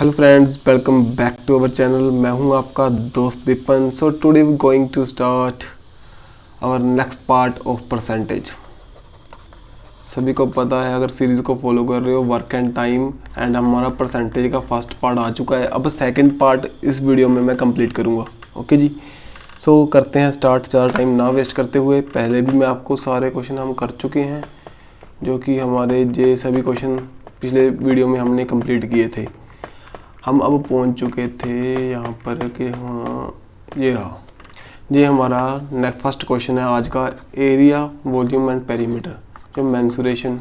Hello friends, welcome back to our channel. मैं हूं आपका दोस्त Vipan. So today we going to start our next part of percentage. सभी को पता है, अगर सीरीज़ को फॉलो कर रहे हो, वर्क एंड टाइम एंड हमारा परसेंटेज का फर्स्ट पार्ट आ चुका है। अब सेकंड पार्ट इस वीडियो में मैं कंप्लीट करूंगा। ओके जी, सो करते हैं स्टार्ट। ज़्यादा टाइम ना वेस्ट करते हुए, पहले भी मैं आपको सारे क्वेश्चन हम कर चुके हैं, जो कि हमारे ये सभी क्वेश्चन पिछले वीडियो में हमने कंप्लीट किए थे। हम अब पहुंच चुके थे यहाँ पर कि हाँ, ये रहा। ये हमारा फर्स्ट क्वेश्चन है आज का, एरिया, वॉल्यूम एंड पेरीमीटर। जो मेंसुरेशन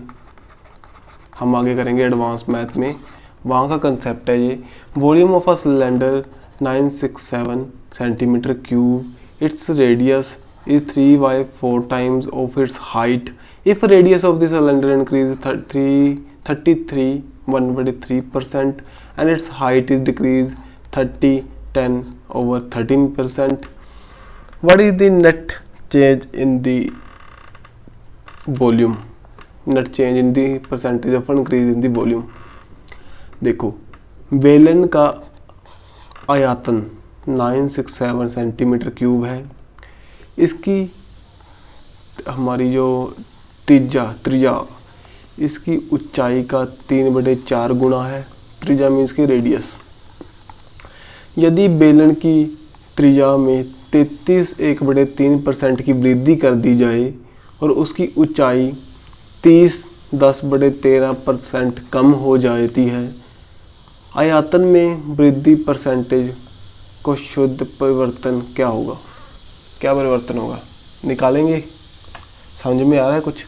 हम आगे करेंगे एडवांस मैथ में, वहाँ का कंसेप्ट है ये। Volume of a cylinder 967 centimetre cube, its radius is 3/4 times of its height if radius of the cylinder increases 1/3% and its height is decreased 10/13%. What is the net change in the volume? Net change in the percentage of increase in the volume. देखो, बेलन का आयतन 967 centimetre cube है। इसकी हमारी जो त्रिज्या इसकी ऊंचाई का 3/4 गुना है। त्रिज्या मीन्स की रेडियस। यदि बेलन की त्रिज्या में 33 की वृद्धि कर दी जाए और उसकी ऊंचाई 10/13% कम हो जाती है, आयतन में वृद्धि परसेंटेज को शुद्ध परिवर्तन क्या होगा? क्या परिवर्तन होगा निकालेंगे। समझ में आ रहा है कुछ?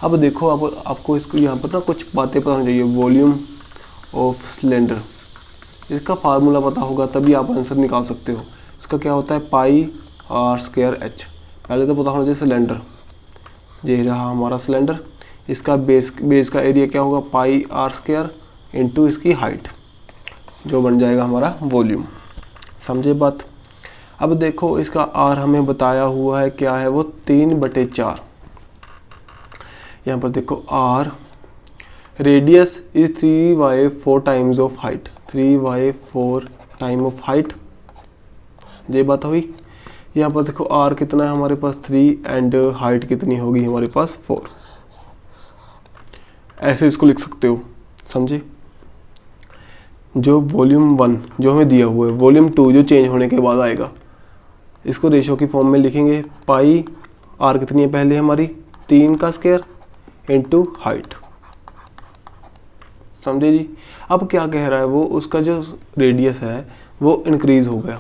अब देखो, अब आपको इसको यहाँ पर ना कुछ बातें पता होनी चाहिए। वॉल्यूम ऑफ सिलेंडर, इसका फार्मूला पता होगा तभी आप आंसर निकाल सकते हो। इसका क्या होता है? πr²h। पहले तो पता होना चाहिए सिलेंडर। ये रहा हमारा सिलेंडर। इसका बेस का एरिया क्या होगा? πr² इंटू इसकी हाइट, जो बन जाएगा हमारा वॉल्यूम। समझे बात? अब देखो, इसका आर हमें बताया हुआ है क्या है, वो 3/4। यहाँ पर देखो, R radius is 3/4 times of height, 3/4 time of height. ये बात हुई। यहाँ पर देखो, आर कितना है हमारे पास 3 एंड हाइट कितनी होगी हमारे पास 4। ऐसे इसको लिख सकते हो। समझे? जो वॉल्यूम 1 जो हमें दिया हुआ है, वॉल्यूम 2 जो चेंज होने के बाद आएगा, इसको रेशो की फॉर्म में लिखेंगे। पाई आर कितनी है पहले हमारी? 3 का स्क्वायर इंटू हाइट। समझे जी? अब क्या कह रहा है वो, उसका जो रेडियस है वो इंक्रीज हो गया।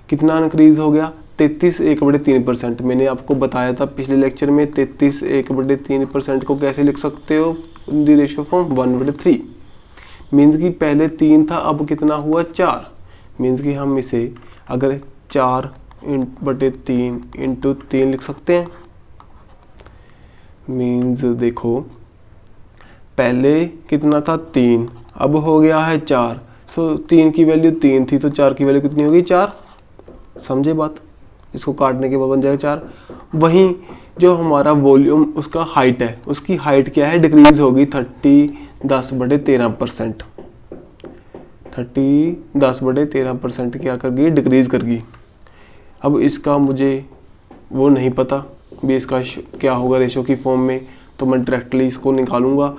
कितना इंक्रीज हो गया? 33/3%। मैंने आपको बताया था पिछले लेक्चर में, 33/3% को कैसे लिख सकते हो? इन दी रेशियो फॉर्म 1/3। मीन्स कि पहले 3 था, अब कितना हुआ? 4। मीन्स कि हम इसे अगर 4/3 इंटू 3 लिख सकते हैं। मीन्स देखो, पहले कितना था? 3, अब हो गया है 4। सो 3 की वैल्यू 3 थी, तो 4 की वैल्यू कितनी होगी? 4। समझे बात? इसको काटने के बाद बन जाएगा 4। वहीं जो हमारा वॉल्यूम, उसका हाइट है, उसकी हाइट क्या है? डिक्रीज होगी 10/13%। 10/13% क्या कर गई? डिक्रीज कर गई। अब इसका मुझे वो नहीं पता भी इसका क्या होगा रेशो की फॉर्म में, तो मैं डायरेक्टली इसको निकालूंगा।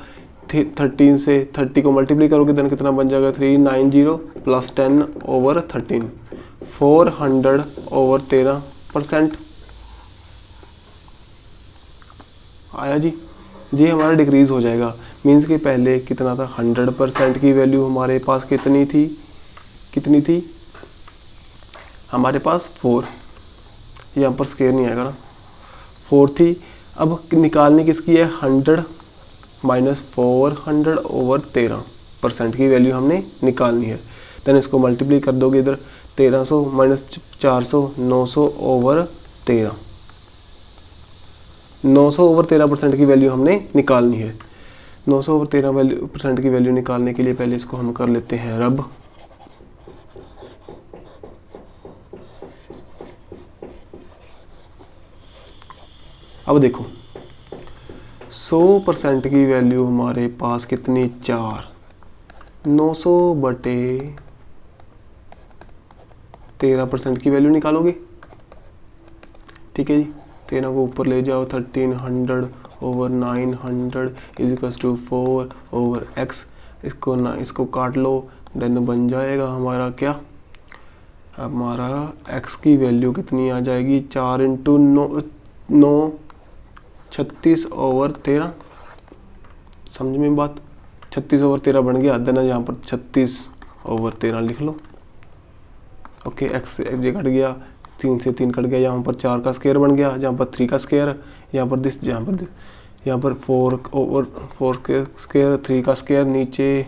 13 से 30 को मल्टीप्लाई करोगे देन कितना बन जाएगा? 390 प्लस 10/13, 400/13% आया जी। ये हमारा डिक्रीज हो जाएगा। मीन्स कि पहले कितना था? 100% की वैल्यू हमारे पास कितनी थी हमारे पास? 4। यहाँ पर स्केयर नहीं आएगा ना, 4 थी। अब निकालनी किसकी है? 100 माइनस 400/13% की वैल्यू हमने निकालनी है। देन इसको मल्टीप्लाई कर दोगे इधर, 1300 माइनस 400, 900/13। 900/13% की वैल्यू हमने निकालनी है। 900/13% की वैल्यू निकालने के लिए पहले इसको हम कर लेते हैं रब। अब देखो, 100% की वैल्यू हमारे पास कितनी? 4। 900/13 13% की वैल्यू निकालोगे। ठीक है जी, 13 को ऊपर ले जाओ, 1300 over 900 is equals to 4 over x। इसको काट लो, देन बन जाएगा हमारा क्या, हमारा x की वैल्यू कितनी आ जाएगी, 4 इंटू 9 36 ओवर 13। समझ में बात, 36 ओवर 13 बन गया, देन यहाँ पर 36 ओवर 13 लिख लो। ओके, x से x जे कट गया, 3 से 3 कट गया, यहाँ पर 4 का स्क्वायर बन गया, यहाँ पर 3 का स्क्वायर, यहाँ पर दिस, यहाँ पर 4 ओवर 4 के स्क्वायर, 3 का स्क्वायर नीचे,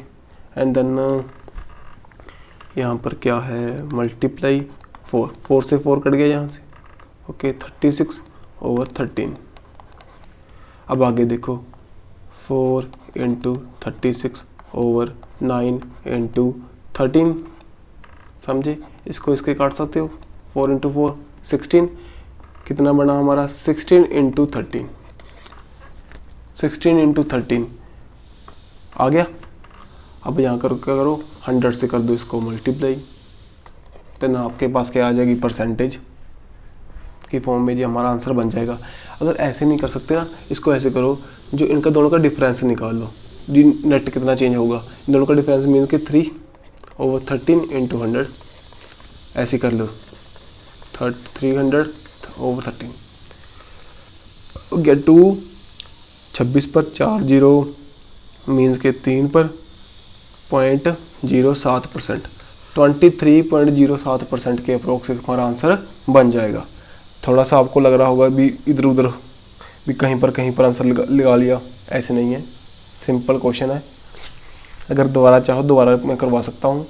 एंड देन यहाँ पर क्या है, मल्टीप्लाई 4 से 4 कट गया यहाँ से। Okay, 36 over 13। अब आगे देखो, 4 इंटू 36 ओवर 9 इंटू 13। समझे, इसको इसके काट सकते हो, 4 इंटू 4 16, कितना बना हमारा 16 इंटू 13, 16 इंटू 13 आ गया। अब यहाँ करो, क्या करो, 100 से कर दो इसको मल्टीप्लाई, देन आपके पास क्या आ जाएगी, परसेंटेज की फॉर्म में जी हमारा आंसर बन जाएगा। अगर ऐसे नहीं कर सकते ना, इसको ऐसे करो, जो इनका दोनों का डिफरेंस निकाल लो, जी नेट कितना चेंज होगा, इन दोनों का डिफरेंस मीन कि 3 ओवर 13 इंटू 100, ऐसे कर लो, 300 ओवर 13 गेट टू 26 पर 4 जीरो मीन्स के 3 पर 0.07%, 23.07% के अप्रोक्स हमारा आंसर बन जाएगा। थोड़ा सा आपको लग रहा होगा भी इधर उधर भी कहीं पर आंसर लगा लिया, ऐसे नहीं है, सिंपल क्वेश्चन है। अगर दोबारा चाहो दोबारा मैं करवा सकता हूँ।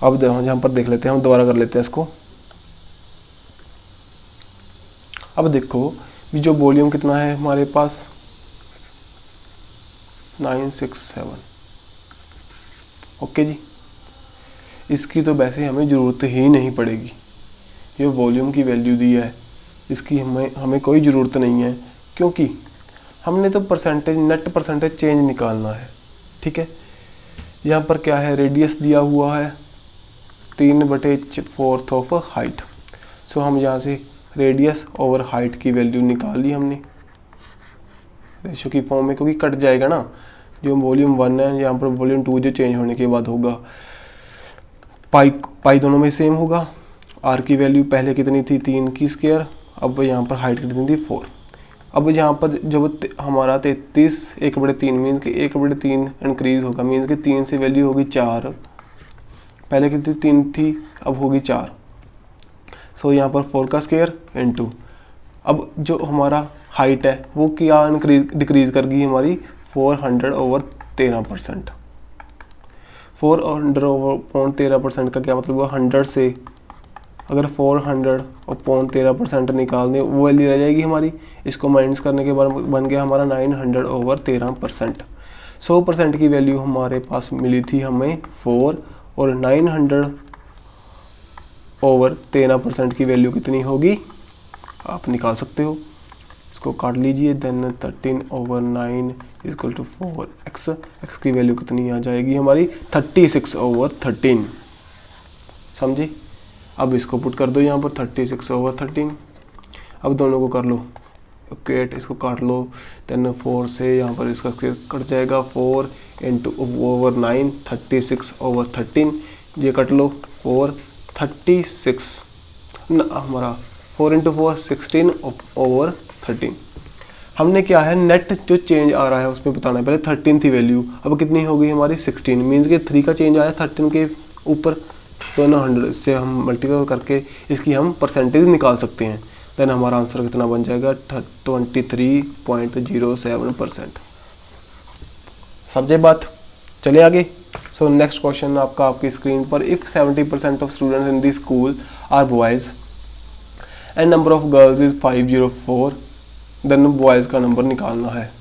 अब यहाँ पर देख लेते हैं, हम दोबारा कर लेते हैं इसको। अब देखो भी जो वॉल्यूम कितना है हमारे पास, 967। ओके जी, इसकी तो वैसे हमें ज़रूरत ही नहीं पड़ेगी, ये वॉल्यूम की वैल्यू दी है, इसकी हमें कोई ज़रूरत नहीं है, क्योंकि हमने तो परसेंटेज, नेट परसेंटेज चेंज निकालना है। ठीक है, यहाँ पर क्या है, रेडियस दिया हुआ है 3/4 ऑफ हाइट। सो हम यहाँ से रेडियस ओवर हाइट की वैल्यू निकाल ली हमने रेशो की फॉर्म में, क्योंकि कट जाएगा ना, जो वॉल्यूम 1 है यहाँ पर वॉल्यूम 2 जो चेंज होने के बाद होगा, पाई दोनों में सेम होगा। आर की वैल्यू पहले कितनी थी, 3 की स्क्वायर, अब यहाँ पर हाइट कितनी थी, 4। अब यहाँ पर जब हमारा 33 1/3 मीन्स कि 1/3 इंक्रीज होगा, मीन्स कि 3 से वैल्यू होगी 4, पहले कितनी 3 थी, अब होगी 4। सो यहाँ पर 4 का स्क्वायर इंटू, अब जो हमारा हाइट है वो क्या डिक्रीज कर गई हमारी, 400 ओवर 13%। 400 ओवर 13% का क्या मतलब हुआ, 100 से अगर 400 अपॉन 13% निकाल दें, वो वैल्यू रह जाएगी हमारी। इसको माइनस करने के बाद बन गया हमारा 900 ओवर 13%। 100% की वैल्यू हमारे पास मिली थी हमें 4, और 900 ओवर 13% की वैल्यू कितनी होगी आप निकाल सकते हो। इसको काट लीजिए, then 13 over 9 equal to 4x, x की वैल्यू कितनी आ जाएगी हमारी, 36 ओवर 13। समझे, अब इसको पुट कर दो यहाँ पर 36 ओवर 13। अब दोनों को कर लो इक्वेट, इसको काट लो, देन 4 से यहाँ पर इसका कट जाएगा, 4 इंटू ओवर 9 36 ओवर 13, ये कट लो 4 36 हमारा 4 इंटू 4 16 ओवर 13। हमने क्या है, नेट जो चेंज आ रहा है उसमें बताना है। पहले 13 थी वैल्यू, अब कितनी हो गई हमारी 16, मीन्स कि 3 का चेंज आया 13 के ऊपर, तो ना 100 से हम मल्टीप्लाई करके इसकी हम परसेंटेज निकाल सकते हैं। देन हमारा आंसर कितना बन जाएगा, 23.07%। समझे बात, चले आगे। सो नेक्स्ट क्वेश्चन आपका आपकी स्क्रीन पर, if 70% of students in this school are boys and number of girls is 504, then boys का नंबर निकालना है।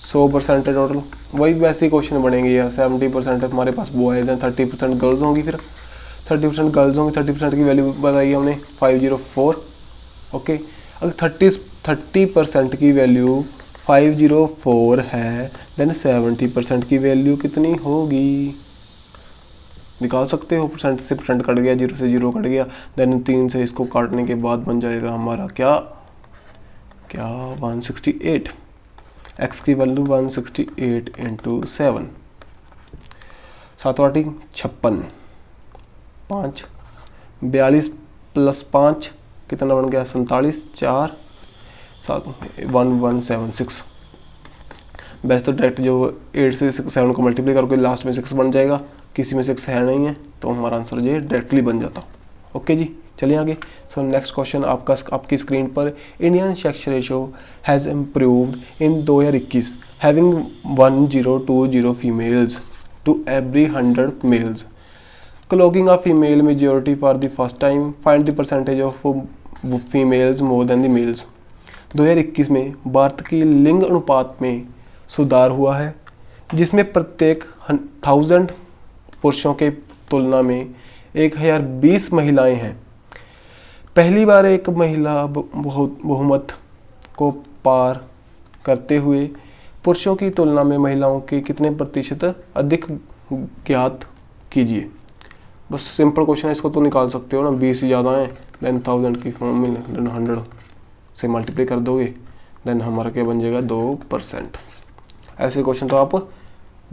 100% है टोटल, वही वैसे ही क्वेश्चन बनेंगे यार। 70% हमारे पास बॉयज़ हैं, 30% गर्ल्स होंगी, फिर 30% गर्ल्स होंगी, 30% की वैल्यू बताई हमने 504। ओके, अगर 30% की वैल्यू 504 है, देन 70% की वैल्यू कितनी होगी, निकाल सकते हो। परसेंट से परसेंट कट गया, जीरो से जीरो कट गया, देन 3 से इसको काटने के बाद बन जाएगा हमारा क्या 168। एक्स की वैल्यू 168 इंटू 7, 7 आठी 56, 5 42 प्लस 5 कितना बन गया 47, 4 7 1176। वैसे तो डायरेक्ट जो 8 से 7 को मल्टीप्लाई करके लास्ट में 6 बन जाएगा, किसी में 6 है नहीं है, तो हमारा आंसर जो है डायरेक्टली बन जाता। ओके जी, चलिए आगे। सो नेक्स्ट क्वेश्चन आपकी स्क्रीन पर, Indian sex ratio has improved in 2021 having 1020 females to every 100 males, clocking a female majority for the first time. Find the percentage of females more than the males. 2021 में भारत की लिंग अनुपात में सुधार हुआ है, जिसमें प्रत्येक 1000 पुरुषों के तुलना में 1020 महिलाएं हैं। पहली बार एक महिला बहुमत को पार करते हुए पुरुषों की तुलना में महिलाओं के कितने प्रतिशत अधिक ज्ञात कीजिए। बस सिंपल क्वेश्चन है, इसको तो निकाल सकते हो ना। 20 ही ज़्यादा है, देन 1000 की फॉर्म में देन 100 से मल्टीप्लाई कर दोगे, देन हमारा क्या बन जाएगा 2%। ऐसे क्वेश्चन तो आप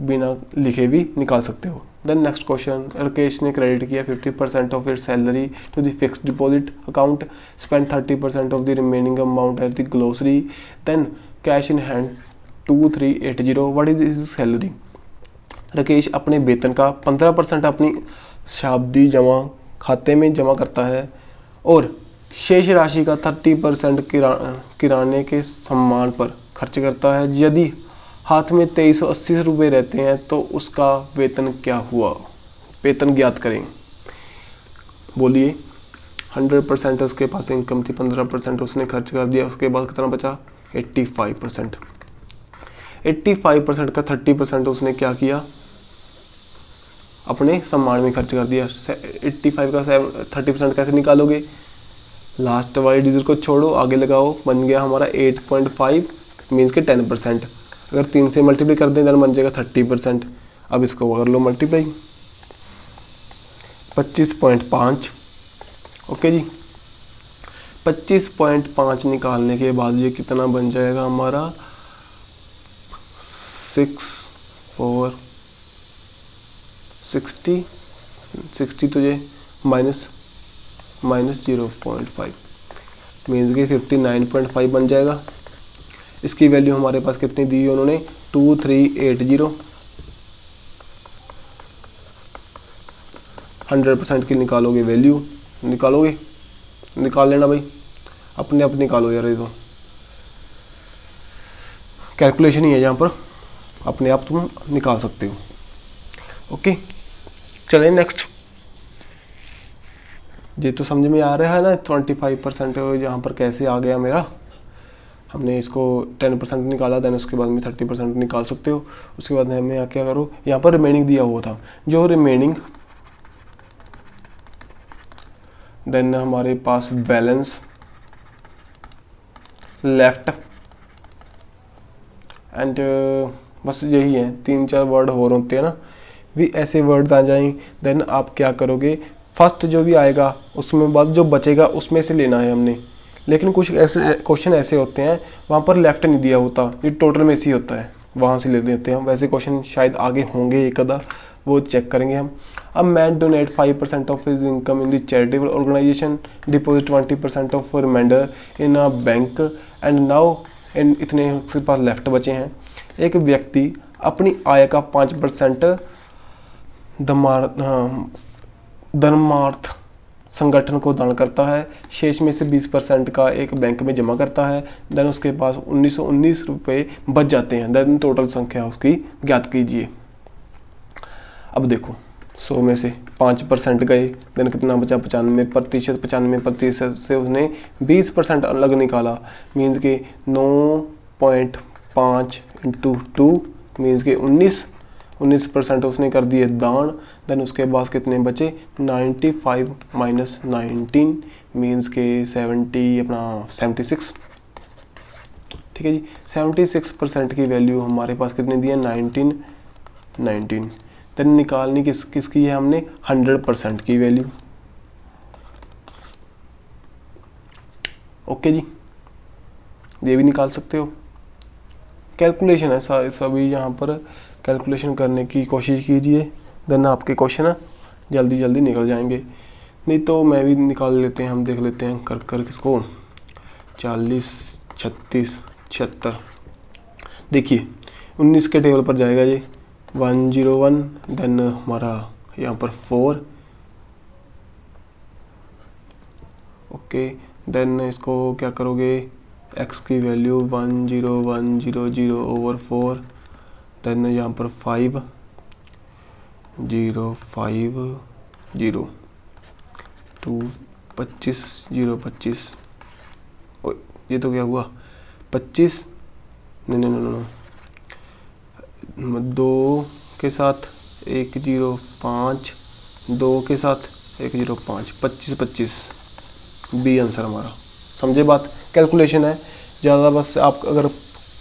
बिना लिखे भी निकाल सकते हो। देन नेक्स्ट क्वेश्चन, राकेश ने क्रेडिट किया 50% of its salary to the fixed deposit account, spend 30% of the remaining amount at the grocery, then cash in hand 2380, what is his salary. Rakesh अपने वेतन का 15% अपनी शाब्दी जमा खाते में जमा करता है और शेष राशि का 30% किराने के सामान पर खर्च करता है। यदि हाथ में 2380 रुपये रहते हैं तो उसका वेतन क्या हुआ। वेतन ज्ञात करें। बोलिए। 100% उसके पास इनकम थी, 15% उसने खर्च कर दिया, उसके बाद कितना बचा 85%। 85% का 30% उसने क्या किया, अपने सम्मान में खर्च कर दिया। 85 का 30% कैसे निकालोगे, लास्ट वाली डिजिट को छोड़ो, आगे लगाओ, बन गया हमारा 8.5 मीन्स के 10%। अगर 3 से मल्टीप्लाई कर दें देन बन जाएगा 30%। अब इसको कर लो मल्टीप्लाई 25.5। ओके जी, 25.5 निकालने के बाद ये कितना बन जाएगा हमारा 60 तो ये माइनस 0.5 मीन्स कि 59.5 बन जाएगा। इसकी वैल्यू हमारे पास कितनी दी है उन्होंने 2380। 100% की निकालोगे वैल्यू, निकालोगे, निकाल लेना भाई, अपने आप निकालो यार, ये तो कैलकुलेशन ही है, यहाँ पर अपने आप तुम निकाल सकते हो। ओके, चलें नेक्स्ट। ये तो समझ में आ रहा है ना 25% यहाँ पर कैसे आ गया मेरा। हमने इसको 10% निकाला, देन उसके बाद में 30% निकाल सकते हो। उसके बाद हमें क्या करो, यहाँ पर रिमेनिंग दिया हुआ था, जो रिमेनिंग देन हमारे पास बैलेंस लेफ्ट एंड बस यही है। 3-4 वर्ड और होते हैं ना, भी ऐसे वर्ड्स आ जाएं, देन आप क्या करोगे, फर्स्ट जो भी आएगा उसमें बाद जो बचेगा उसमें से लेना है हमने। लेकिन कुछ ऐसे क्वेश्चन ऐसे होते हैं वहाँ पर लेफ्ट नहीं दिया होता, ये टोटल में से ही होता है, वहाँ से ले लेते हैं। वैसे क्वेश्चन शायद आगे होंगे एक आधा, वो चेक करेंगे हम। अब man donate 5% of his income in the charitable organisation, deposit 20% of reminder in a bank and now in इतने उसके पास लेफ्ट बचे हैं। एक व्यक्ति अपनी आय का 5% धर्मार्थ संगठन को दान करता है, शेष में से 20% का एक बैंक में जमा करता है, देन उसके पास 1919 रुपये बच जाते हैं। देन टोटल संख्या उसकी ज्ञात कीजिए। अब देखो 100 में से 5% गए, देन कितना बचा 95%। 95% से उसने 20% अलग निकाला, मीन्स के 9.5 इंटू 2 मीन्स के 19% उसने कर दिए दान। देन उसके बाद कितने बचे 95 माइनस 19 मीन्स के 76। ठीक है जी, 76% की वैल्यू हमारे पास कितनी दी है 19। देन निकालनी किसकी है हमने 100% की वैल्यू। ओके जी, ये भी निकाल सकते हो। कैलकुलेशन है सभी, यहाँ पर कैलकुलेशन करने की कोशिश कीजिए, देन आपके क्वेश्चन जल्दी जल्दी निकल जाएंगे। नहीं तो मैं भी निकाल लेते हैं, हम देख लेते हैं कर कर किसको। 40, 36, 76। देखिए 19 के टेबल पर जाएगा ये 101, देन हमारा यहाँ पर 4। ओके, देन इसको क्या करोगे, x की वैल्यू 10100/4, देन यहाँ पर 5 0 5 0 2 25 0 25। ये तो क्या हुआ 25, नहीं, 2 के साथ 105, 2 के साथ 105, 25 बी आंसर हमारा। समझे बात, कैलकुलेशन है ज़्यादा, बस आप अगर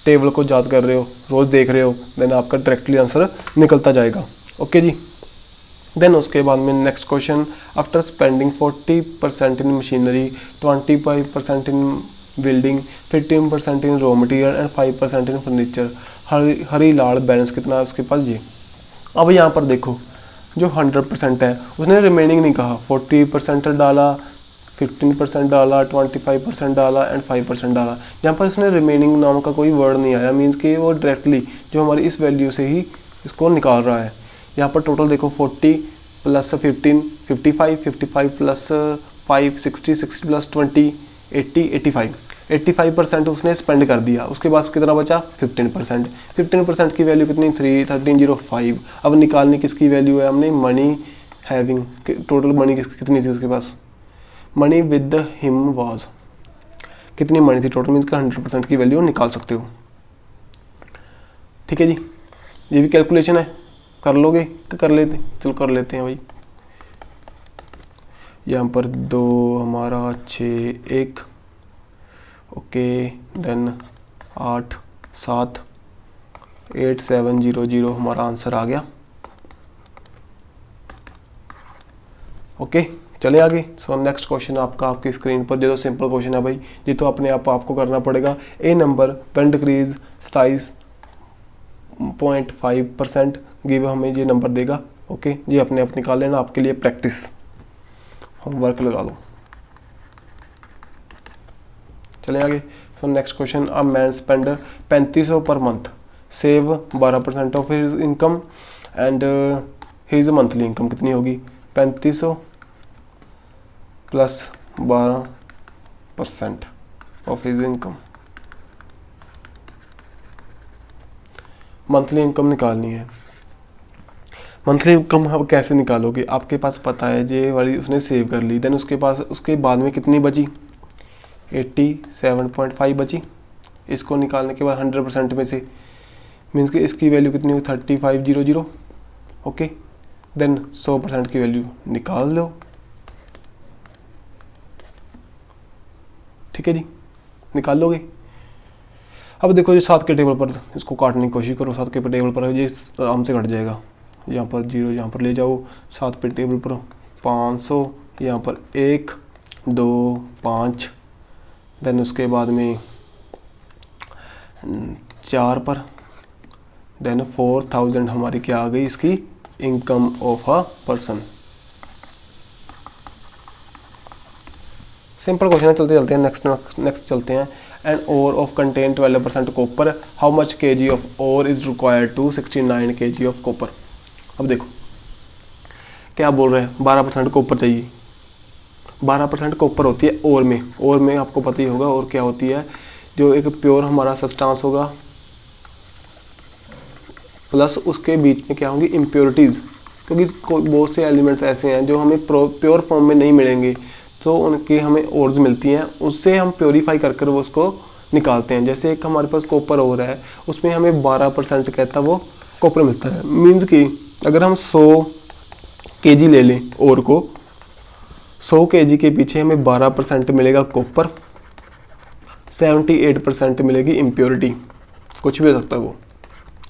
टेबल को याद कर रहे हो, रोज़ देख रहे हो, देन आपका डायरेक्टली आंसर निकलता जाएगा। ओके जी, देन उसके बाद में next question, after spending 40% in machinery, 25% in building, 15% in raw material and 5% in furniture, Hari Lal balance कितना है उसके पास जी। अब यहाँ पर देखो जो 100% है उसने रिमेनिंग नहीं कहा, 40% डाला, 15% डाला, 25% डाला एंड 5% डाला। यहाँ पर इसने रिमेनिंग नाम का कोई वर्ड नहीं आया, मीन्स कि वो डायरेक्टली जो हमारी इस वैल्यू से ही इसको निकाल रहा है। यहाँ पर टोटल देखो 40 + 15 55, 55 + 5 60, 60 + 20 80, 85, 85% उसने स्पेंड कर दिया। उसके बाद कितना बचा 15%, 15% की वैल्यू कितनी 1305। अब निकालनी किसकी वैल्यू है हमने, मनी हैविंग, टोटल मनी कितनी थी उसके पास, मनी विद हिम वाज, कितनी मनी थी टोटल, मीन्स का 100% की वैल्यू निकाल सकते हो। ठीक है जी, ये भी कैलकुलेशन है, कर लोगे तो कर लेते, चलो कर लेते हैं भाई। यहाँ पर 2 हमारा 6 1, ओके, देन 8 7 8700 हमारा आंसर आ गया। ओके, चले आगे। सो नेक्स्ट क्वेश्चन आपकी स्क्रीन पर, ये तो सिंपल क्वेश्चन है भाई, ये तो अपने आपको करना पड़ेगा। ए नंबर व्हेन डिक्रीज 27.5% गिव, हमें ये नंबर देगा। ओके, ये अपने आप निकाल लेना, आपके लिए प्रैक्टिस होमवर्क लगा लो। चले आगे। So next question, a man spend 3500 per month, save 12% of his income and his monthly income कितनी होगी, 3500 + 12% of his income. Monthly income निकालनी है। मंथली इनकम अब कैसे निकालोगे, आपके पास पता है जे वाली उसने सेव कर ली, देन उसके पास उसके बाद में कितनी बची 87.5 बची। इसको निकालने के बाद 100% में से मीन्स कि इसकी वैल्यू कितनी हुई 3500। ओके, देन 100% की वैल्यू निकाल लो। ठीक है जी, निकाल लोगे। अब देखो, ये 7 के टेबल पर इसको काटने की कोशिश करो, 7 के टेबल पर ये आराम से कट जाएगा। यहाँ पर 0 यहाँ पर ले जाओ, 7 पे टेबल पर 500, यहाँ पर 1 2 5, देन उसके बाद में 4 पर, देन 4000 हमारी क्या आ गई, इसकी income of a person. Simple question है, चलते चलते हैं नेक्स्ट चलते हैं। An ore of contain 12% copper, how much kg of ore is required to 69 kg of copper. अब देखो क्या बोल रहे हैं, 12% कॉपर चाहिए। 12% कॉपर होती है ओर में, ओर में आपको पता ही होगा और क्या होती है, जो एक प्योर हमारा सब्सटेंस होगा प्लस उसके बीच में क्या होंगी इम्प्योरिटीज़, क्योंकि बहुत से एलिमेंट्स ऐसे हैं जो हमें प्योर फॉर्म में नहीं मिलेंगे, तो उनकी हमें ओर्स मिलती हैं, उससे हम प्योरीफाई कर वो उसको निकालते हैं। जैसे एक हमारे पास कॉपर ओर है, उसमें हमें 12% कहता वो कॉपर मिलता है। मीन्स कि अगर हम 100 kg ले लें ओर को, 100 kg के पीछे हमें 12% मिलेगा कॉपर, 78% मिलेगी इम्प्योरिटी, कुछ भी हो सकता है वो।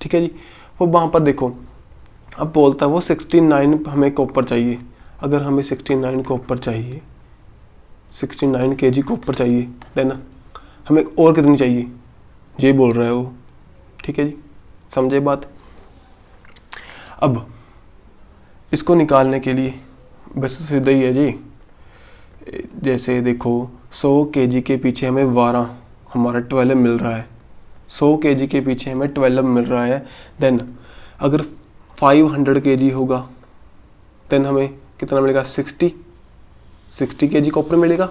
ठीक है जी, वो वहाँ पर देखो अब बोलता है वो 69 हमें कॉपर चाहिए। अगर हमें 69 कॉपर चाहिए, 69 kg कॉपर चाहिए, देन हमें और कितनी चाहिए, ये बोल रहा है वो। ठीक है जी, समझे बात। अब इसको निकालने के लिए बस सीधा ही है जी। जैसे देखो 100 kg के पीछे हमें 12, हमारा 12 मिल रहा है। 100 kg के पीछे हमें 12 मिल रहा है। देन अगर 500 kg होगा देन हमें कितना मिलेगा, 60 kg कॉपर मिलेगा।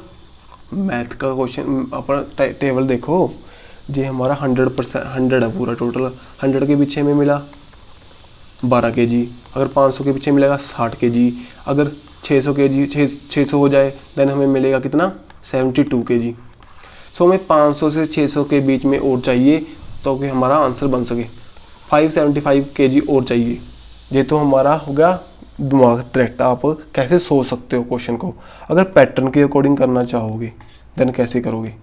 मैथ का क्वेश्चन अपना टेबल देखो, ये हमारा 100% 100 है पूरा टोटल। 100 के पीछे हमें मिला 12 kg। अगर 500 के पीछे मिलेगा 60 kg। अगर 600 kg 600 हो जाए देन हमें मिलेगा कितना, 72 kg। सो हमें 500 से 600 के बीच में और चाहिए तो कि हमारा आंसर बन सके। 575 kg और चाहिए। ये तो हमारा हो गया दिमाग डायरेक्ट। आप कैसे सोच सकते हो क्वेश्चन को। अगर पैटर्न के अकॉर्डिंग करना चाहोगे देन कैसे करोगे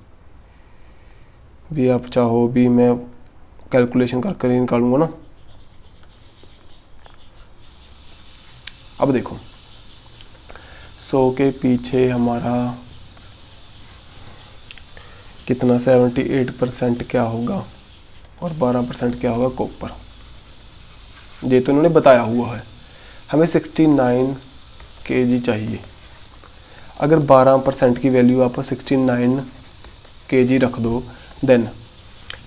भी, आप चाहो भी मैं कैलकुलेशन कर निकालूंगा ना। अब देखो 100 के पीछे हमारा कितना, 78% क्या होगा और 12% क्या होगा कॉपर। ये तो उन्होंने बताया हुआ है। हमें 69 kg चाहिए। अगर 12% की वैल्यू आप 69 kg रख दो देन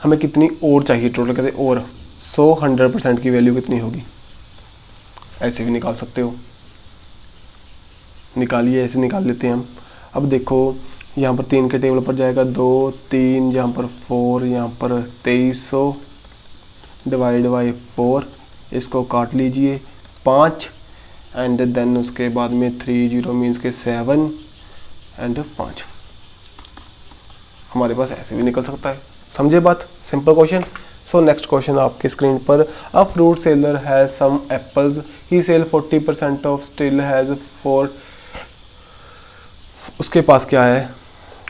हमें कितनी और चाहिए टोटल, कहते और 100% की वैल्यू कितनी होगी। ऐसे भी निकाल सकते हो, निकालिए, ऐसे निकाल लेते हैं हम। अब देखो यहाँ पर 3 के टेबल पर जाएगा 2 3, यहाँ पर 4, यहाँ पर 2300 डिवाइड बाई 4। इसको काट लीजिए 5 एंड देन उसके बाद में 30 मीन्स के 7 एंड 5। हमारे पास ऐसे भी निकल सकता है। समझे बात, simple question. So next question आपके स्क्रीन पर। A fruit seller has some apples, he sell 40% of, still has 4, उसके पास क्या है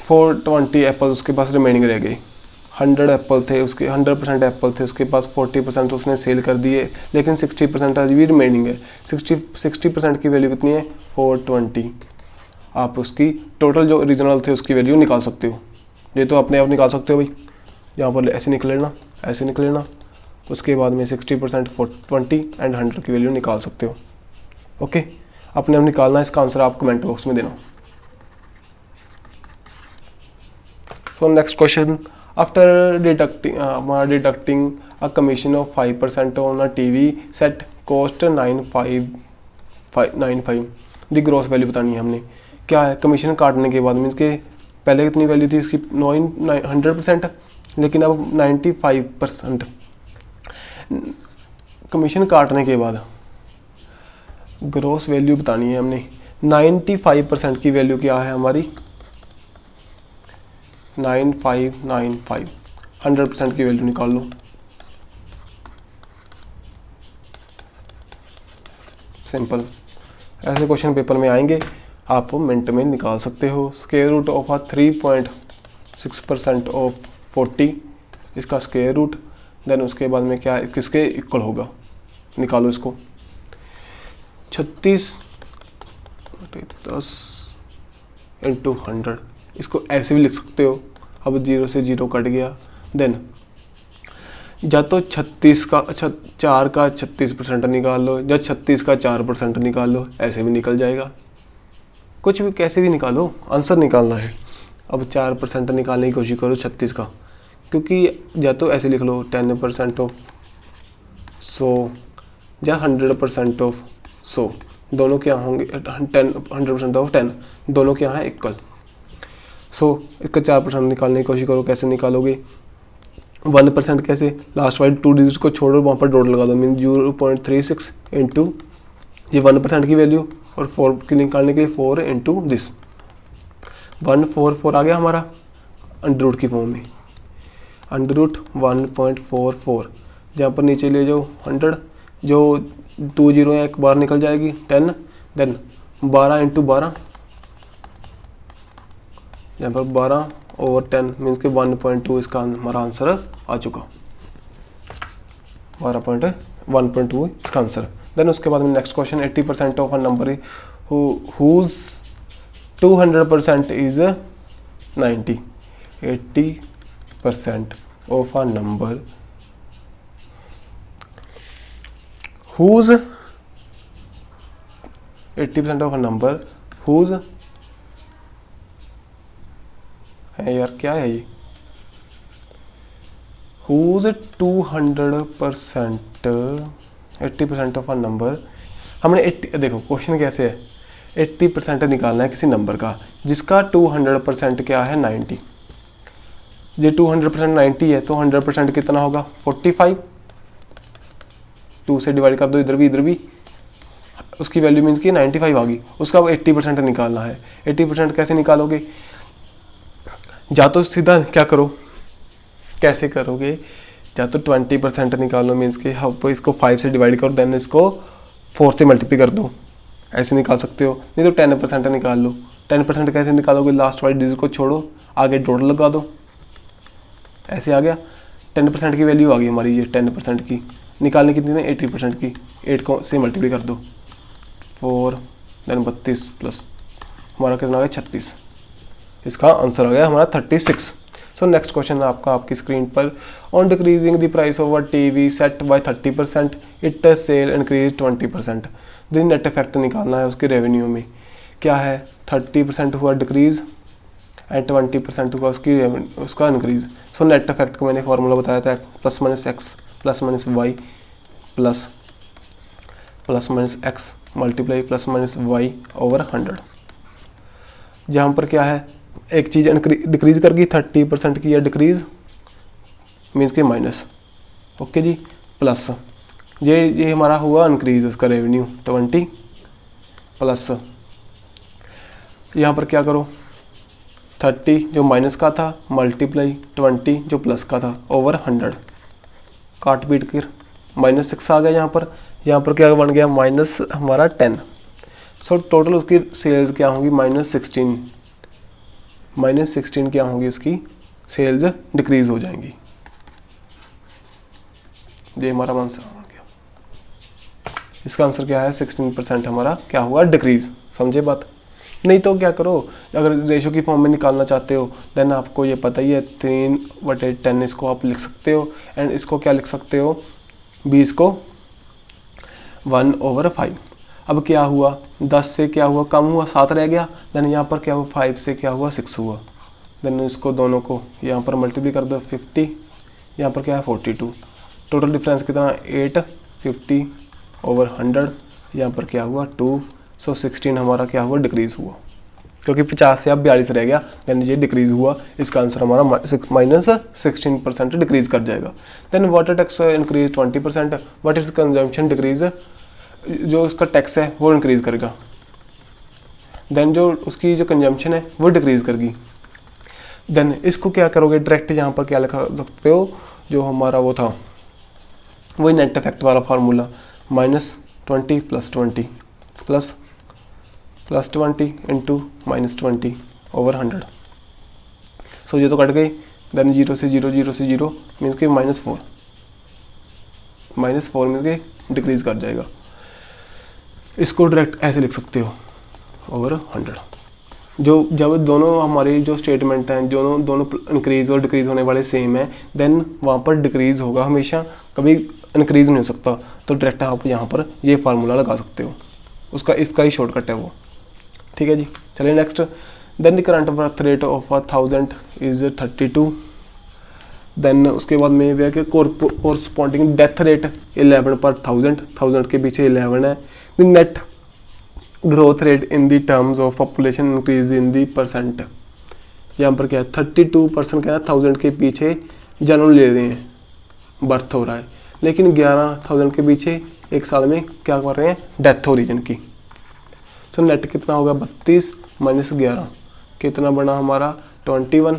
420 एप्पल्स उसके पास रिमेनिंग रह गई। 100 एप्पल थे उसके, 100% एप्पल थे उसके पास, 40% उसने सेल कर दिए लेकिन 60% अभी भी रिमेनिंग है। 60% की वैल्यू कितनी है, 420। आप उसकी टोटल जो ओरिजिनल थे उसकी वैल्यू निकाल सकते हो। ये तो अपने आप निकाल सकते हो भाई। यहाँ पर ऐसे निकल लेना, ऐसे निकल लेना, उसके बाद में 60% 420 एंड 100 की वैल्यू निकाल सकते हो। ओके, अपने आप निकालना, इसका आंसर आप कमेंट बॉक्स में देना। So next question, after deducting a commission of 5% on a TV set cost 9595, the gross value बतानी है हमने। क्या है, कमीशन काटने के बाद मीन्स के पहले कितनी वैल्यू थी उसकी 100%, लेकिन अब 95%। कमीशन काटने के बाद ग्रॉस वैल्यू बतानी है हमने। 95% की वैल्यू क्या है हमारी, 9595। 100% की वैल्यू निकाल लो। सिंपल, ऐसे क्वेश्चन पेपर में आएंगे, आप मिनट में निकाल सकते हो। स्क्वायर रूट ऑफ 3.6% ऑफ 40, इसका स्क्वायर रूट, देन उसके बाद में क्या किसके इक्वल होगा, निकालो इसको। 36 10 इंटू 100, इसको ऐसे भी लिख सकते हो। अब 0 से 0 कट गया, देन या तो 36 का 4 का 36% निकाल लो, या 36 का 4% निकाल लो, ऐसे भी निकल जाएगा। कुछ भी कैसे भी निकालो, आंसर निकालना है। अब 4% निकालने की कोशिश करो 36 का, क्योंकि या तो ऐसे लिख लो 10% ऑफ 100 या 100% ऑफ 100, दोनों क्या होंगे 100% ऑफ 10, दोनों क्या हैं इक्वल। सो इसका 4% निकालने की कोशिश करो, कैसे निकालोगे। 1% कैसे, लास्ट वाले 2 डिजिट को छोड़ो, वहाँ पर डॉट लगा दो, मीन 0.36 इंटू ये 1% की वैल्यू, और 4 की निकालने के लिए 4 इंटू दिस 144 आ गया हमारा अंडर रूट की फॉर्म में। अंडर रूट 1.44, जहाँ पर नीचे ले जाओ 100, जो 2 जीरो एक बार निकल जाएगी 10, देन 12 इंटू 12, यहाँ पर 12 ओवर 10 मीन्स के 1.2, इसका हमारा आंसर आ चुका। 1.2 इसका आंसर। देन उसके बाद में next question 80% of a number whose 200% is 90. 80% of a number whose 80% of a number whose है यार, क्या है ये, whose 200% 80% ऑफ अ नंबर, हमने 80, देखो क्वेश्चन कैसे है, 80% निकालना है किसी नंबर का जिसका 200% क्या है 90। ये 200% 90 है तो 100% कितना होगा 45, 2 से डिवाइड कर दो इधर भी, उसकी वैल्यू मीन्स की 95 आ गई, उसका वो 80% निकालना है। 80% कैसे निकालोगे, या तो सीधा क्या करो, कैसे करोगे, या तो 20% निकालो, मीन्स कि आप इसको 5 से डिवाइड करो, देन इसको 4 से मल्टीप्लाई कर दो, ऐसे निकाल सकते हो। नहीं तो 10% निकाल लो। 10% कैसे निकालोगे, लास्ट वाली डिजिट को छोड़ो, आगे डॉट लगा दो, ऐसे आ गया 10% की वैल्यू आ गई हमारी। ये 10% की निकालने कितनी है 80% की, 8 को से मल्टीप्लाई कर दो, 4 देन 32 प्लस हमारा कितना आ गया 36, इसका आंसर आ गया हमारा 36। सो नेक्स्ट क्वेश्चन है आपकी स्क्रीन पर, on decreasing the price of a TV set by 30% it sale increase 20%। Then net effect निकालना है उसके रेवेन्यू में, क्या है 30% हुआ डिक्रीज एंड 20% हुआ उसका इंक्रीज। सो नेट इफेक्ट को मैंने फॉर्मूला बताया था, plus minus x plus minus y plus minus x multiply plus minus y over 100। जहाँ पर क्या है, एक चीज़ डिक्रीज कर गई 30% की, या डिक्रीज मीन्स के माइनस, ओके जी, प्लस ये हमारा हुआ इंक्रीज उसका रेवेन्यू 20 प्लस यहाँ पर क्या करो 30 जो माइनस का था मल्टीप्लाई 20 जो प्लस का था ओवर 100, काट पीट कर -6 आ गया। यहाँ पर क्या बन गया माइनस हमारा 10। सो टोटल उसकी सेल्स क्या होंगी -16 क्या होंगी, उसकी सेल्स डिक्रीज हो जाएंगी। ये हमारा आंसर हो गया, इसका आंसर क्या है 16% हमारा क्या हुआ डिक्रीज। समझे बात। नहीं तो क्या करो, अगर रेशो की फॉर्म में निकालना चाहते हो देन आपको ये पता ही है 3/10 इसको आप लिख सकते हो, एंड इसको क्या लिख सकते हो 20 को 1/5। अब क्या हुआ 10 से क्या हुआ कम हुआ 7 रह गया, देन यहाँ पर क्या हुआ 5 से क्या हुआ 6 हुआ, देन इसको दोनों को यहाँ पर मल्टीप्लाई कर दो 50, यहाँ पर क्या है 42, टोटल डिफरेंस कितना 8 50/100, यहाँ पर क्या हुआ 2। सो 16 हमारा क्या हुआ डिक्रीज हुआ, क्योंकि 50 से अब 42 रह गया, देन ये डिक्रीज हुआ, इसका आंसर हमारा -16% डिक्रीज कर जाएगा। Then water tax increase 20%, what is consumption decrease, जो उसका टैक्स है वो इंक्रीज करेगा, देन जो उसकी जो कंजम्पशन है वो डिक्रीज करेगी। देन इसको क्या करोगे डायरेक्ट यहाँ पर क्या लिखा सकते हो, जो हमारा वो था वही नेट इफेक्ट वाला फार्मूला, -20 + 20 +20 इंटू -20/100। सो ये तो कट गई, देन 0 से 0 0 से 0 मीन्स के -4 मीन्स के डिक्रीज कर जाएगा। इसको डायरेक्ट ऐसे लिख सकते हो ओवर 100। जो जब दोनों हमारी जो स्टेटमेंट हैं दोनों इंक्रीज और डिक्रीज होने वाले सेम है, देन वहाँ पर डिक्रीज होगा हमेशा, कभी इंक्रीज नहीं हो सकता। तो डायरेक्ट आप यहाँ पर ये फार्मूला लगा सकते हो, इसका ही शॉर्टकट है वो। ठीक है जी, चलिए next. Then the current birth rate of 1000 is 32। Then उसके बाद में ये है कि कोरस्पॉन्डिंग डेथ रेट 11/1000 के पीछे 11 है। The net growth rate in the terms of population increase in the percent, यहाँ पर क्या है 32% क्या है 1000 के पीछे जन्म ले रहे हैं, बर्थ हो रहा है, लेकिन 11,000 के पीछे एक साल में क्या कर रहे हैं डेथ हो रही है जिनकी। सो नेट कितना होगा 32 - 11 कितना बना हमारा 21।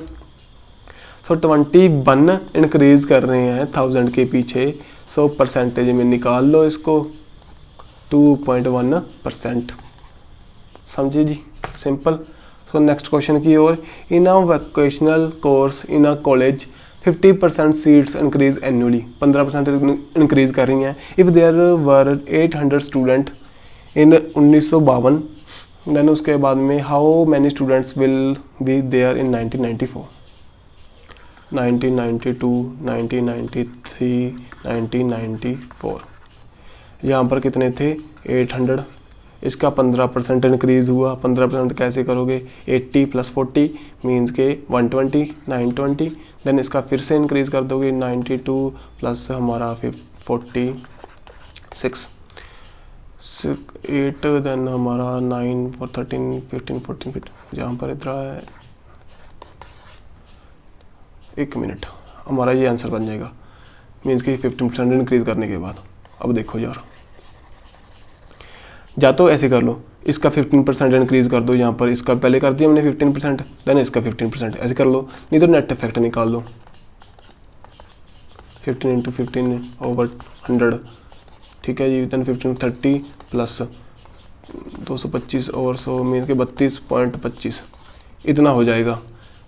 सो 21 इंक्रीज कर रहे हैं 1000 के पीछे। सो परसेंटेज में निकाल लो इसको 2.1%। समझे जी, सिंपल। सो नेक्स्ट क्वेश्चन की ओर, in a vocational course in a college 50% seats increase annually, 15% increase कर रही हैं। If there were 800 student in 1952, then उसके बाद में how many students will be there in 1994, 1992, 1993, 1994। यहाँ पर कितने थे 800, इसका 15% इंक्रीज़ हुआ। 15% कैसे करोगे, 80 + 40 मीन्स के 120, 920। देन इसका फिर से इंक्रीज़ कर दोगे 92 प्लस हमारा 46 8, देन हमारा 9 4 13 15 14 जहाँ पर इतना है 1 मिनट, हमारा ये आंसर बन जाएगा। मीन्स कि 15% इंक्रीज़ करने के बाद। अब देखो यार, या तो ऐसे कर लो, इसका 15% इंक्रीज़ कर दो, यहाँ पर इसका पहले कर दिया हमने 15%, देन इसका 15%, ऐसे कर लो। नहीं तो नेट इफेक्ट निकाल लो, 15 × 15/100, ठीक है जी। देन 15 30 प्लस 225/100 मीन के 32.25 इतना हो जाएगा।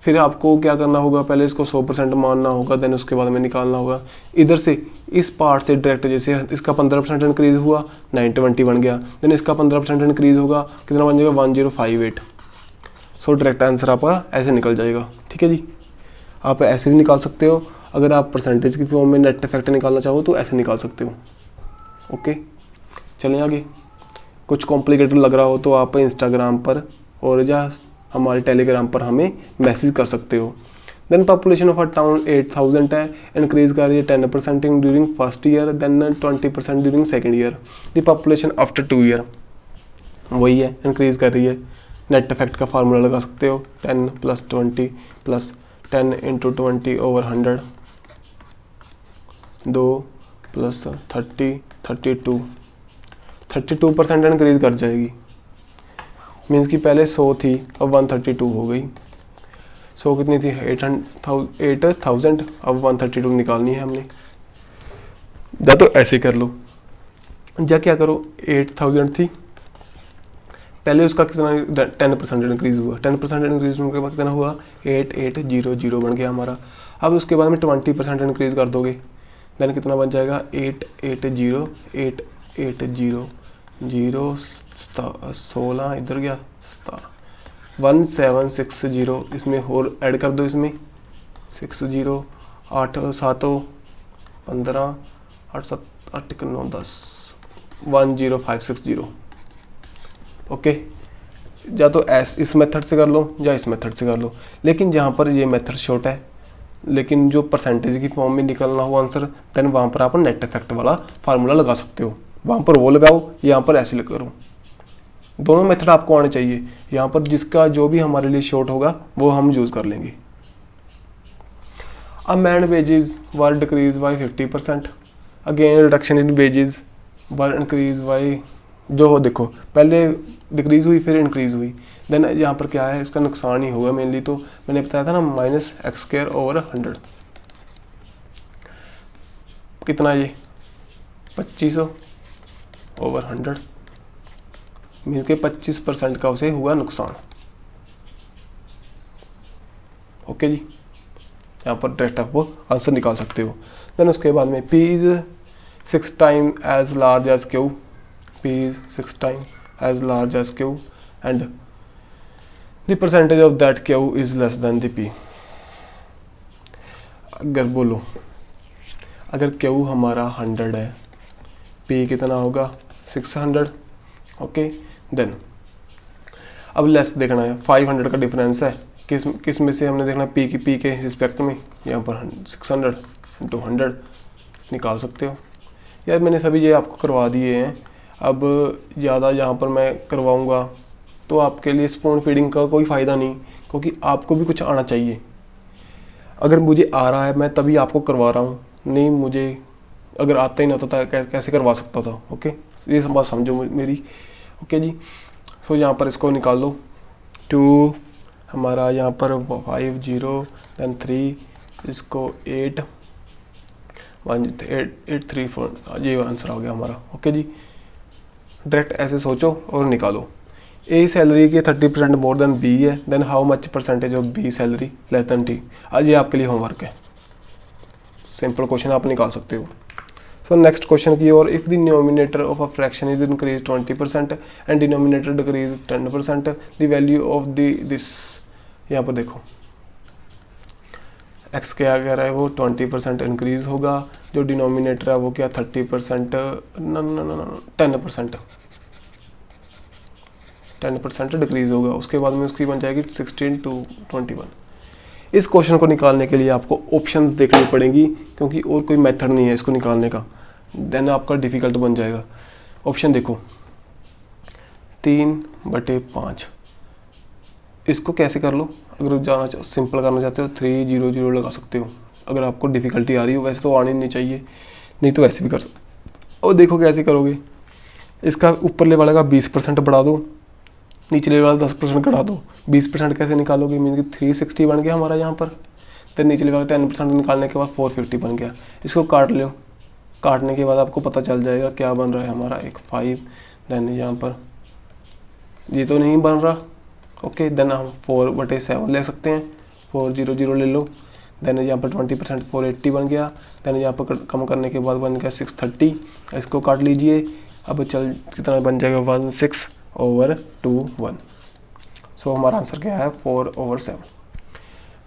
फिर आपको क्या करना होगा, पहले इसको 100% मानना होगा, देन उसके बाद में निकालना होगा। इधर से इस पार्ट से डायरेक्ट, जैसे इसका 15% इंक्रीज़ हुआ 920 बन गया, देन इसका 15% इंक्रीज़ होगा, कितना बन जाएगा 1058। सो डायरेक्ट आंसर आपका ऐसे निकल जाएगा, ठीक है जी। आप ऐसे भी निकाल सकते हो, अगर आप परसेंटेज की फॉर्म में नेट इफेक्ट निकालना चाहो तो ऐसे निकाल सकते हो। ओके, चलें आगे। कुछ कॉम्प्लिकेटेड लग रहा हो तो आप इंस्टाग्राम पर और या हमारे टेलीग्राम पर हमें मैसेज कर सकते हो। Then population of a town 8000 है, इंक्रीज कर रही है 10% in during first year, then 20% during second year. The population after 2 year वही है, इंक्रीज कर रही है। नेट इफेक्ट का फार्मूला लगा सकते हो, 10 + 20 + 10 × 20/100, 2 + 30 32, 32% इंक्रीज कर जाएगी। मीन्स कि पहले 100 थी, अब 132 हो गई। 100 कितनी थी 8000, अब 132 निकालनी है हमने। या तो ऐसे कर लो, या क्या करो, 8000 थी पहले, उसका कितना 10% इंक्रीज़ हुआ, 10% इंक्रीज होने के बाद कितना हुआ 8800 बन गया हमारा। अब उसके बाद में 20% इंक्रीज़ कर दोगे, देन कितना बन जाएगा 880 16 इधर गया 1760, इसमें और ऐड कर दो, इसमें 60 8 7 15 8 7 8 9 10 10560। ओके, या तो इस मेथड से कर लो या इस मेथड से कर लो, लेकिन जहाँ पर ये मेथड शॉर्ट है, लेकिन जो परसेंटेज की फॉर्म में निकलना हो आंसर, देन वहाँ पर आप नेट इफेक्ट वाला फार्मूला लगा सकते हो। वहाँ पर वो लगाओ, यहाँ पर ऐसे करो। दोनों मेथड आपको आने चाहिए। यहाँ पर जिसका जो भी हमारे लिए शॉर्ट होगा वो हम यूज़ कर लेंगे। A man wages were decrease by 50%, again reduction in wages were increase by, जो हो देखो पहले डिक्रीज़ हुई फिर इंक्रीज़ हुई, देन यहाँ पर क्या है, इसका नुकसान ही होगा मेनली। तो मैंने बताया था ना -x²/100, कितना ये 2500/100 मीन के 25% का उसे हुआ नुकसान। ओके जी, यहाँ पर डायरेक्ट आप वो आंसर निकाल सकते हो। देन उसके बाद में P is 6 time as large as Q, P is 6 times as large as Q and the percentage of that Q is less than the P। अगर बोलो, अगर Q हमारा 100 है, P कितना होगा 600। ओके, देन अब लेस देखना है, 500 का डिफरेंस है, किस में से हमने देखना P के रिस्पेक्ट में, यहाँ पर 600 × 100 निकाल सकते हो। यार मैंने सभी ये आपको करवा दिए हैं, अब ज़्यादा यहाँ पर मैं करवाऊँगा तो आपके लिए स्पून फीडिंग का कोई फ़ायदा नहीं, क्योंकि आपको भी कुछ आना चाहिए। अगर मुझे आ रहा है मैं तभी आपको करवा रहा हूँ, नहीं मुझे अगर आता ही नहीं होता था कैसे करवा सकता था। ओके, ये सब बात समझो मेरी। ओके जी, सो यहाँ पर इसको निकाल लो, 2 हमारा यहाँ पर 50, देन 3, इसको 8 1 8 3 4, ये आंसर आ गया हमारा। ओके जी, डायरेक्ट ऐसे सोचो और निकालो। ए सैलरी के 30% मोर देन बी है, then how much percentage of B salary less than T. आज ये आपके लिए होमवर्क है। सिंपल क्वेश्चन आप निकाल सकते हो। सो नेक्स्ट क्वेश्चन की ओर, if the numerator of a fraction is increase 20% and denominator decrease 10%, the value of this, यहाँ पर देखो x क्या कह रहा है, वो 20% इंक्रीज होगा, जो डिनोमिनेटर है वो क्या 30%, 10% डिक्रीज होगा। उसके बाद में उसकी बन जाएगी 16 to 21। इस क्वेश्चन को निकालने के लिए आपको ऑप्शंस देखनी पड़ेंगी, क्योंकि और कोई मेथड नहीं है इसको निकालने का, देन आपका डिफ़िकल्ट बन जाएगा। ऑप्शन देखो 3/5, इसको कैसे कर लो, अगर जाना सिंपल करना चाहते हो 3 0 0 लगा सकते हो, अगर आपको डिफ़िकल्टी आ रही हो। वैसे तो आनी नहीं चाहिए, नहीं तो वैसे भी कर सकते। और देखो कैसे करोगे, इसका ऊपर वाले का 20% बढ़ा दो, निचले वाला 10% घटा दो। 20% कैसे निकालोगे, मीन कि 360 बन गया हमारा यहाँ पर, तो निचले वाला 10% निकालने के बाद 450 बन गया। इसको काट लो, काटने के बाद आपको पता चल जाएगा क्या बन रहा है हमारा, एक 5, देन यहाँ पर ये तो नहीं बन रहा, ओके, देन हम 4/7 ले सकते हैं, 4 0 0 ले लो, देन यहाँ पर 20% 480 बन गया, देन यहाँ पर कम करने के बाद बन गया 630, इसको काट लीजिए। अब चल कितना बन जाएगा 16/21। सो हमारा आंसर क्या है 4/7।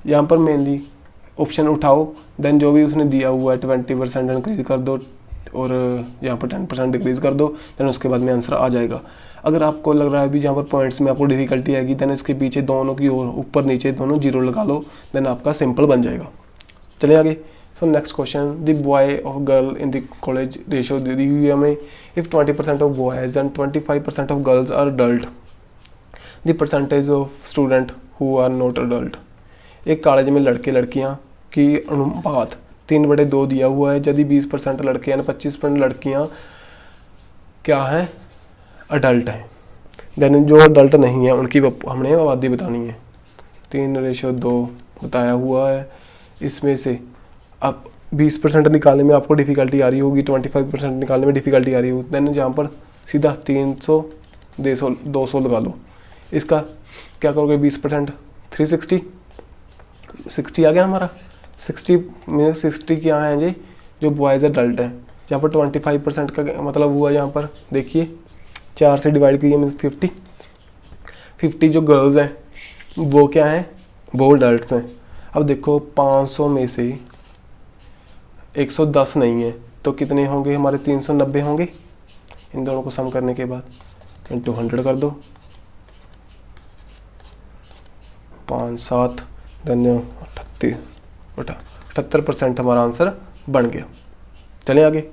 यहाँ पर मेनली ऑप्शन उठाओ, देन जो भी उसने दिया हुआ है 20% इंक्रीज कर दो और यहाँ पर 10% डिक्रीज कर दो, देन उसके बाद में आंसर आ जाएगा। अगर आपको लग रहा है अभी जहाँ पर पॉइंट्स में आपको डिफिकल्टी आएगी, देन इसके पीछे दोनों की ओर ऊपर नीचे दोनों 0 लगा लो, देन आपका सिंपल बन जाएगा। चलिए आगे। So next question, the boy और girl in the college ratio दी हुई है हमें। If 20% of boys and 25% of girls are adult, the percentage of student who are not adult. एक कॉलेज में लड़के लड़कियाँ की अनुपात 3/2 दिया हुआ है। यदि 20% लड़के हैं 25% लड़कियाँ क्या हैं, अडल्ट हैं, देन जो अडल्ट नहीं है उनकी हमने आबादी बतानी है। 3/2 बताया हुआ है। इसमें से अब 20% निकालने में आपको डिफ़िकल्टी आ रही होगी, 25% निकालने में डिफ़िकल्टी आ रही होगी, देन यहाँ पर सीधा 300 200 लगा लो। इसका क्या करोगे, 20% 360, 60 आ गया हमारा। 60 में 60 क्या है जी, जो बॉयज़ अडल्ट हैं। यहाँ पर 25% का मतलब हुआ, यहाँ पर देखिए 4 से डिवाइड किए मीन्स 50 जो गर्ल्स हैं वो क्या हैं, वो अडल्ट हैं। अब देखो 500 में से 110 नहीं है तो कितने होंगे हमारे, 390 होंगे। इन दोनों को सम करने के बाद इंटू 100 कर दो, 5 7 धन्य 78% हमारा आंसर बन गया। चलिए आगे।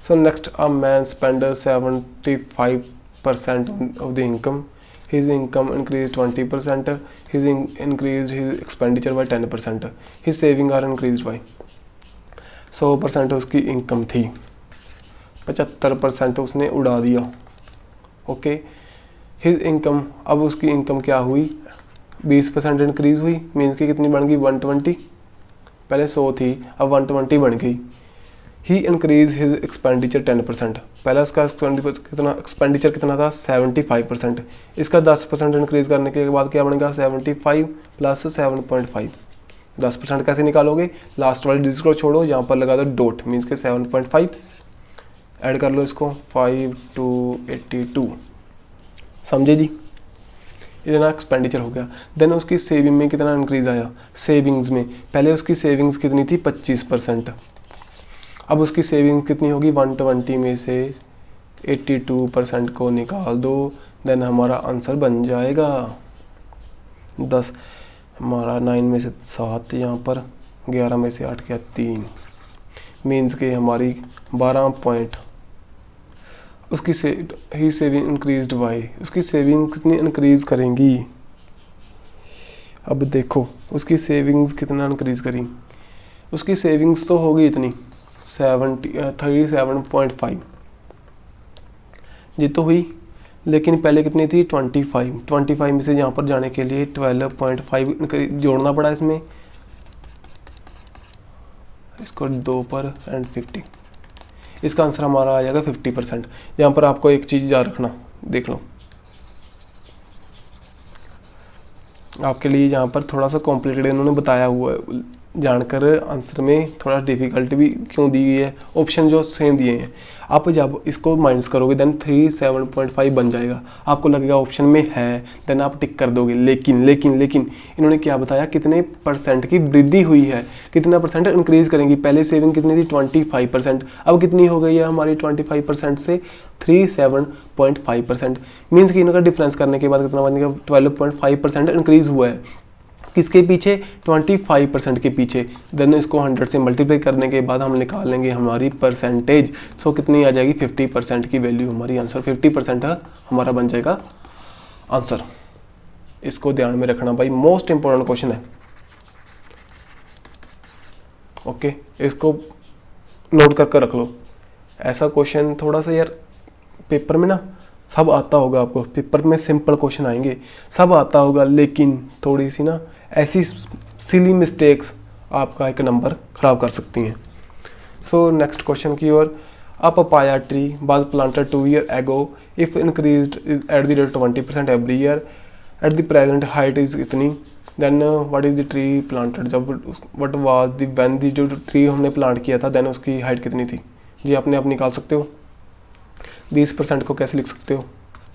So next, a man spend 75% of the income, his income increased 20%, his increased his expenditure by 10%, his saving are increased by 100% उसकी इनकम थी, 75% उसने उड़ा दिया, ओके। his income, अब उसकी इनकम क्या हुई, 20% इंक्रीज हुई, मीन्स की कितनी बन गई 120, पहले 100 थी अब 120 बन गई। ही इंक्रीज हिज एक्सपेंडिचर 10%, पहले उसका एक्सपेंडिचर कितना था 75%, इसका 10% इंक्रीज करने के बाद क्या बनेगा 75 + 7.5। 10% कैसे निकालोगे, लास्ट वाले डिजिट को छोड़ो, यहाँ पर लगा दो डॉट, मीन्स के 7.5 ऐड कर लो इसको, 5 to 82, समझे जी। इतना एक्सपेंडिचर हो गया। देन उसकी सेविंग में कितना इंक्रीज आया, सेविंग्स में पहले उसकी सेविंग्स कितनी थी 25%, अब उसकी सेविंग्स कितनी होगी 120 में से 82% को निकाल दो, देन हमारा आंसर बन जाएगा 10, हमारा 9 में से 7, यहाँ पर 11 में से 8 गया 3, मीन्स के हमारी 12 पॉइंट। उसकी ही सेविंग इंक्रीज्ड बाय, उसकी सेविंग कितनी इंक्रीज करेंगी, अब देखो उसकी सेविंग्स कितना इंक्रीज करी, उसकी सेविंग्स तो होगी इतनी 37.5 ये तो हुई, लेकिन पहले कितनी थी 25 में से यहाँ पर जाने के लिए 12.5 जोड़ना पड़ा इसमें, इसको 2 पर एंड 50, इसका आंसर हमारा आ जाएगा 50%। यहाँ पर आपको एक चीज़ याद रखना, देख लो आपके लिए यहाँ पर थोड़ा सा कॉम्प्लिकेटेड इन्होंने बताया हुआ है, जानकर आंसर में थोड़ा डिफिकल्ट भी क्यों दी गई है, ऑप्शन जो सेम दिए हैं। आप जब इसको माइनस करोगे देन 37.5 बन जाएगा, आपको लगेगा ऑप्शन में है, देन आप टिक कर दोगे। लेकिन लेकिन लेकिन इन्होंने क्या बताया, कितने परसेंट की वृद्धि हुई है, कितना परसेंट इंक्रीज करेंगी। पहले सेविंग कितनी थी 25%, अब कितनी हो गई है हमारी 25% से 37.5%। मीन्स कि इनका डिफरेंस करने के बाद कितना बनेगा 12.5% इंक्रीज हुआ है। किसके पीछे 25% के पीछे। देन इसको 100 से मल्टीप्लाई करने के बाद हम निकाल लेंगे हमारी परसेंटेज। सो कितनी आ जाएगी 50% की वैल्यू हमारी आंसर 50% है हमारा बन जाएगा आंसर। इसको ध्यान में रखना भाई, मोस्ट इंपॉर्टेंट क्वेश्चन है। ओके, इसको नोट करके रख लो। ऐसा क्वेश्चन थोड़ा सा यार पेपर में ना सब आता होगा, आपको पेपर में सिंपल क्वेश्चन आएंगे, सब आता होगा, लेकिन थोड़ी सी ना ऐसी सिली मिस्टेक्स आपका एक नंबर ख़राब कर सकती हैं। सो नेक्स्ट क्वेश्चन की ओर। A papaya tree was planted 2 years ago if increased at the rate 20% every year, at the present height is इतनी, then what is the tree planted, जब what was the when the जो tree हमने plant किया था then उसकी height कितनी थी। जी अपने आप निकाल सकते हो। 20% को कैसे लिख सकते हो,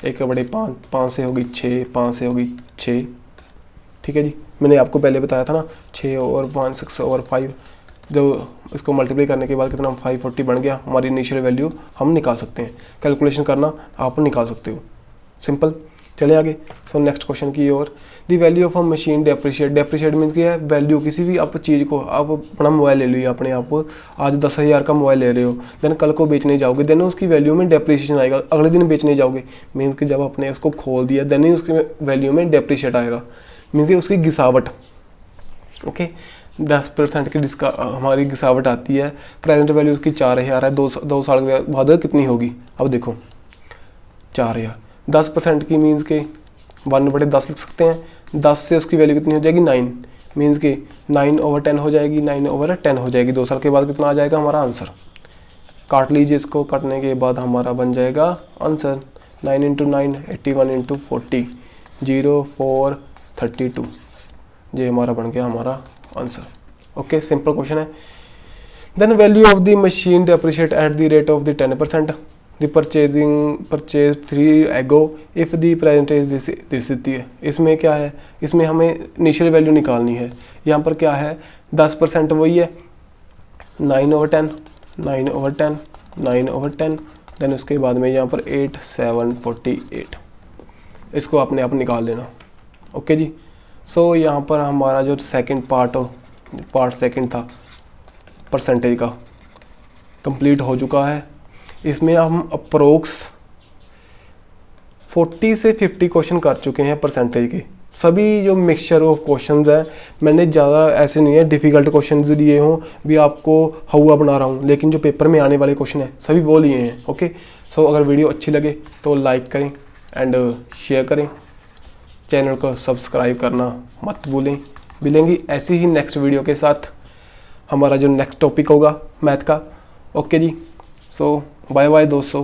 1/5, 5 से होगी 6, 5 से होगी 6, ठीक है जी। मैंने आपको पहले बताया था ना 6 और 5 6 और 5, जब इसको मल्टीप्लाई करने के बाद कितना 540 बन गया, हमारी इनिशियल वैल्यू हम निकाल सकते हैं। कैलकुलेशन करना आप निकाल सकते हो, सिंपल। चले आगे। सो नेक्स्ट क्वेश्चन की ओर। The value of a machine depreciate, depreciate means क्या है, वैल्यू किसी भी आप चीज़ को, आप अपना मोबाइल ले लिया अपने आप, आज 10,000 का मोबाइल ले रहे हो, देन कल को बेचने जाओगे, देन उसकी वैल्यू में डेप्रिशिएशन आएगा, अगले दिन बेचने जाओगे, मीन्स कि जब आपने उसको खोल दिया देन ही उसकी वैल्यू में डेप्रिशिएट आएगा, मीन्स कि उसकी गिसावट। ओके, 10% की हमारी गिसावट आती है। प्रेजेंट वैल्यू उसकी 4,000 है, 2 साल के बाद कितनी होगी, अब देखो 4,000। 10% की मीन्स के 1/10 लिख सकते हैं। 10 से उसकी वैल्यू कितनी हो जाएगी 9, मीन्स के 9/10 हो जाएगी, 9/10 हो जाएगी। 2 साल के बाद कितना आ जाएगा हमारा आंसर। काट लीजिए, इसको काटने के बाद हमारा बन जाएगा आंसर 9 × 9 81 × 40 0432। ये हमारा बन गया हमारा आंसर। ओके, सिंपल क्वेश्चन है। Then value of the machine depreciate at the rate of the 10%, the purchase 3 ago if the present is this है। इसमें क्या है, इसमें हमें इनिशियल वैल्यू निकालनी है। यहाँ पर क्या है 10% वही है 9/10 9/10 9/10, देन उसके बाद में यहाँ पर 8748, इसको अपने आप निकाल लेना। ओके जी। सो यहाँ पर हमारा जो सेकंड पार्ट सेकंड था परसेंटेज का कंप्लीट हो चुका है। इसमें हम अप्रोक्स 40 से 50 क्वेश्चन कर चुके हैं परसेंटेज के। सभी जो मिक्सचर ऑफ क्वेश्चंस है, मैंने ज़्यादा ऐसे नहीं है डिफ़िकल्ट क्वेश्चन दिए हों भी आपको हवा बना रहा हूँ, लेकिन जो पेपर में आने वाले क्वेश्चन है सभी वो लिए हैं। ओके, सो अगर वीडियो अच्छी लगे तो लाइक करें एंड शेयर करें, चैनल को सब्सक्राइब करना मत भूलें। मिलेंगी ऐसी ही नेक्स्ट वीडियो के साथ, हमारा जो नेक्स्ट टॉपिक होगा मैथ का। ओके जी, सो बाय बाय दोस्तों।